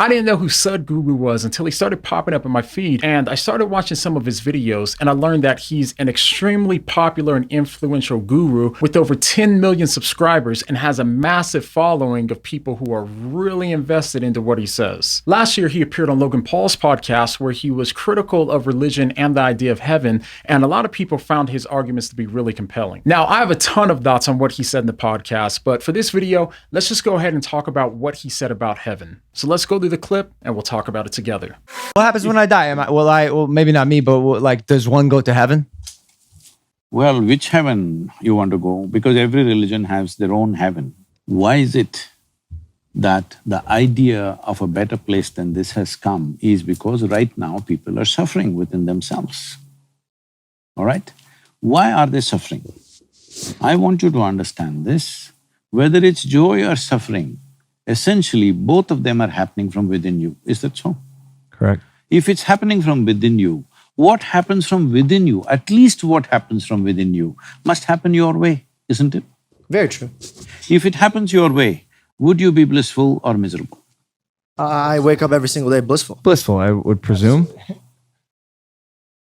I didn't know who Sadhguru was until he started popping up in my feed, and I started watching some of his videos, and I learned that he's an extremely popular and influential guru with over 10 million subscribers and has a massive following of people who are really invested into what he says. Last year, he appeared on Logan Paul's podcast where he was critical of religion and the idea of heaven, and a lot of people found his arguments to be really compelling. Now, I have a ton of thoughts on what he said in the podcast, but for this video, let's just go ahead and talk about what he said about heaven. So let's go through the clip and we'll talk about it together. What happens when I die? Well, maybe not me, but like, does one go to heaven? Well, which heaven you want to go? Because every religion has their own heaven. Why is it that the idea of a better place than this has come is because right now people are suffering within themselves. All right? Why are they suffering? I want you to understand this. Whether it's joy or suffering, essentially both of them are happening from within you. Is that so? Correct. If it's happening from within you, what happens from within you, at least what happens from within you, must happen your way, isn't it? Very true. If it happens your way, would you be blissful or miserable? I wake up every single day blissful. Blissful, I would presume.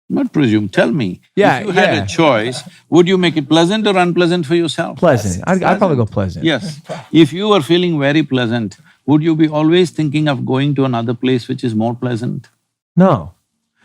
Not presume, tell me. Yeah, if you had a choice, would you make it pleasant or unpleasant for yourself? Pleasant. I'd probably go pleasant. Yes. If you were feeling very pleasant, would you be always thinking of going to another place which is more pleasant? No.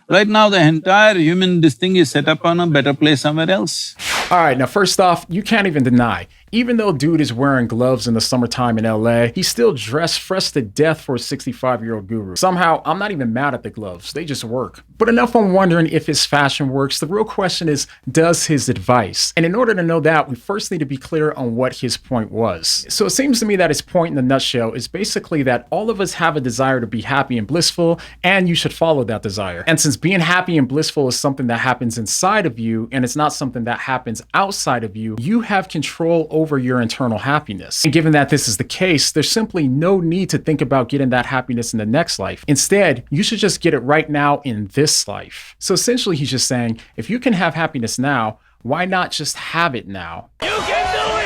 Right now, the entire this thing is set up on a better place somewhere else. All right, now first off, you can't even deny, even though dude is wearing gloves in the summertime in LA, he's still dressed fresh to death for a 65-year-old guru. Somehow, I'm not even mad at the gloves, they just work. But enough on wondering if his fashion works, the real question is, does his advice? And in order to know that, we first need to be clear on what his point was. So it seems to me that his point in a nutshell is basically that all of us have a desire to be happy and blissful, and you should follow that desire. And since being happy and blissful is something that happens inside of you, and it's not something that happens outside of you, you have control over your internal happiness. And given that this is the case, there's simply no need to think about getting that happiness in the next life. Instead, you should just get it right now in this life. So essentially, he's just saying, if you can have happiness now, why not just have it now? You can do it!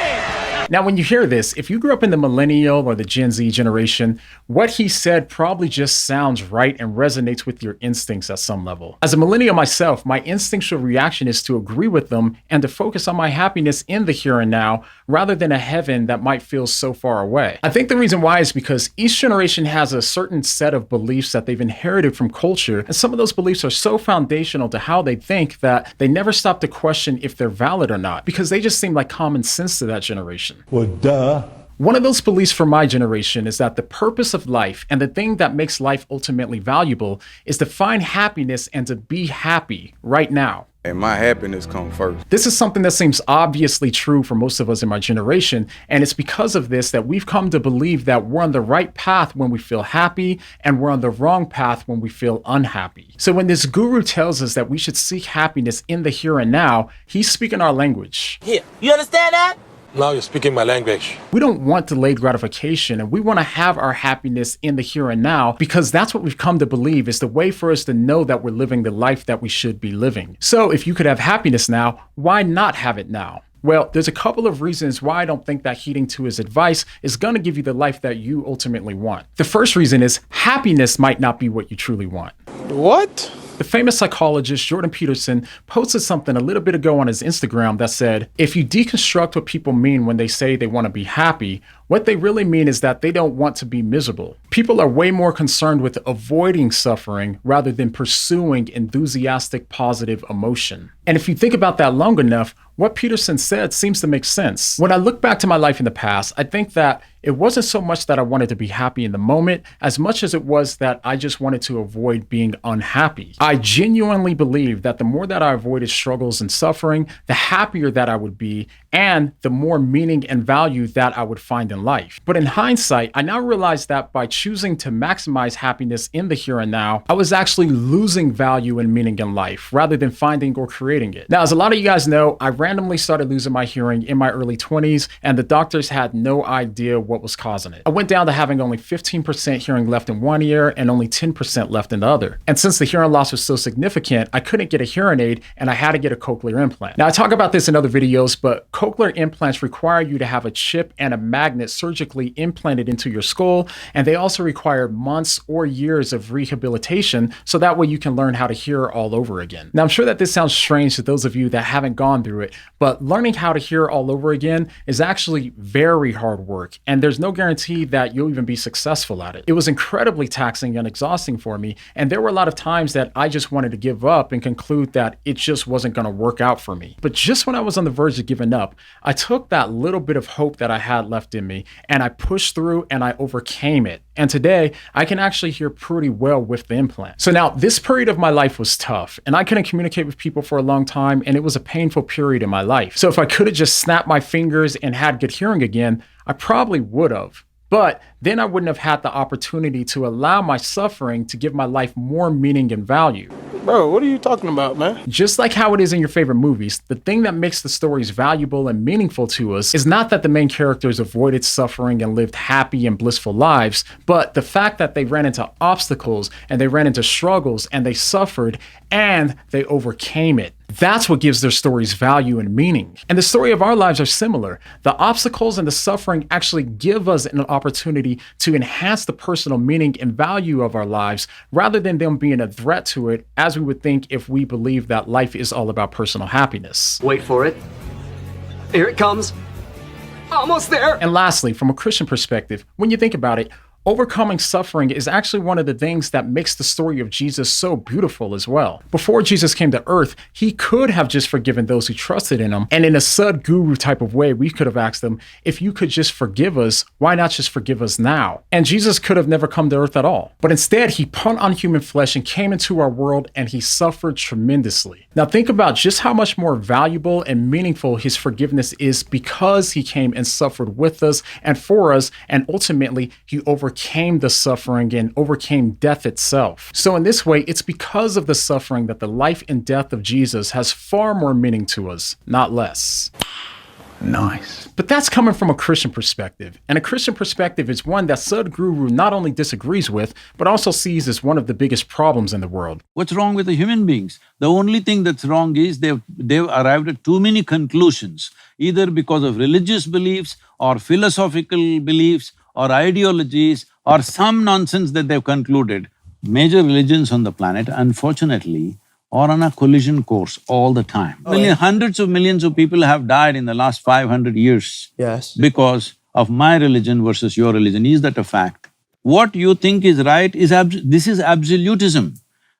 Now, when you hear this, if you grew up in the millennial or the Gen Z generation, what he said probably just sounds right and resonates with your instincts at some level. As a millennial myself, my instinctual reaction is to agree with them and to focus on my happiness in the here and now, rather than a heaven that might feel so far away. I think the reason why is because each generation has a certain set of beliefs that they've inherited from culture, and some of those beliefs are so foundational to how they think that they never stop to question if they're valid or not, because they just seem like common sense to that generation. Well, duh. One of those beliefs for my generation is that the purpose of life and the thing that makes life ultimately valuable is to find happiness and to be happy right now. And my happiness comes first. This is something that seems obviously true for most of us in my generation, and it's because of this that we've come to believe that we're on the right path when we feel happy, and we're on the wrong path when we feel unhappy. So when this guru tells us that we should seek happiness in the here and now, he's speaking our language. Here, you understand that? Now you're speaking my language. We don't want delayed gratification, and we want to have our happiness in the here and now, because that's what we've come to believe is the way for us to know that we're living the life that we should be living. So if you could have happiness now, why not have it now? Well, there's a couple of reasons why I don't think that heeding to his advice is going to give you the life that you ultimately want. The first reason is happiness might not be what you truly want. What? The famous psychologist Jordan Peterson posted something a little bit ago on his Instagram that said, if you deconstruct what people mean when they say they want to be happy, what they really mean is that they don't want to be miserable. People are way more concerned with avoiding suffering rather than pursuing enthusiastic, positive emotion. And if you think about that long enough, what Peterson said seems to make sense. When I look back to my life in the past, I think that it wasn't so much that I wanted to be happy in the moment, as much as it was that I just wanted to avoid being unhappy. I genuinely believe that the more that I avoided struggles and suffering, the happier that I would be, and the more meaning and value that I would find in life. But in hindsight, I now realize that by choosing to maximize happiness in the here and now, I was actually losing value and meaning in life rather than finding or creating it. Now, as a lot of you guys know, I randomly started losing my hearing in my early 20s, and the doctors had no idea what was causing it. I went down to having only 15% hearing left in one ear and only 10% left in the other. And since the hearing loss was so significant, I couldn't get a hearing aid and I had to get a cochlear implant. Now, I talk about this in other videos, but cochlear implants require you to have a chip and a magnet surgically implanted into your skull, and they also require months or years of rehabilitation so that way you can learn how to hear all over again. Now, I'm sure that this sounds strange to those of you that haven't gone through it, but learning how to hear all over again is actually very hard work, and there's no guarantee that you'll even be successful at it. It was incredibly taxing and exhausting for me, and there were a lot of times that I just wanted to give up and conclude that it just wasn't going to work out for me. But just when I was on the verge of giving up, I took that little bit of hope that I had left in me and I pushed through and I overcame it. And today I can actually hear pretty well with the implant. So now this period of my life was tough and I couldn't communicate with people for a long time, and it was a painful period in my life. So if I could have just snapped my fingers and had good hearing again, I probably would have. But then I wouldn't have had the opportunity to allow my suffering to give my life more meaning and value. Bro, what are you talking about, man? Just like how it is in your favorite movies, the thing that makes the stories valuable and meaningful to us is not that the main characters avoided suffering and lived happy and blissful lives, but the fact that they ran into obstacles and they ran into struggles and they suffered and they overcame it. That's what gives their stories value and meaning. And the story of our lives are similar. The obstacles and the suffering actually give us an opportunity to enhance the personal meaning and value of our lives rather than them being a threat to it, as we would think if we believe that life is all about personal happiness. Wait for it. Here it comes. Almost there. And lastly, from a Christian perspective, when you think about it, overcoming suffering is actually one of the things that makes the story of Jesus so beautiful as well. Before Jesus came to earth, he could have just forgiven those who trusted in him. And in a Sadhguru type of way, we could have asked him, if you could just forgive us, why not just forgive us now? And Jesus could have never come to earth at all. But instead, he put on human flesh and came into our world, and he suffered tremendously. Now think about just how much more valuable and meaningful his forgiveness is because he came and suffered with us and for us, and ultimately he overcame the suffering and overcame death itself. So in this way, it's because of the suffering that the life and death of Jesus has far more meaning to us, not less. Nice. But that's coming from a Christian perspective. And a Christian perspective is one that Sadhguru not only disagrees with, but also sees as one of the biggest problems in the world. What's wrong with the human beings? The only thing that's wrong is they've arrived at too many conclusions, either because of religious beliefs or philosophical beliefs or ideologies or some nonsense that they've concluded. Major religions on the planet, unfortunately, are on a collision course all the time. Hundreds of millions of people have died in the last 500 years. Yes. Because of my religion versus your religion. Is that a fact? What you think is right is this is absolutism.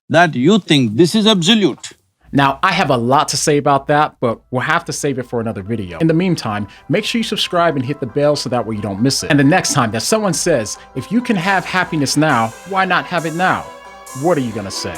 That you think this is absolute. Now, I have a lot to say about that, but we'll have to save it for another video. In the meantime, make sure you subscribe and hit the bell so that way you don't miss it. And the next time that someone says, if you can have happiness now, why not have it now? What are you gonna say?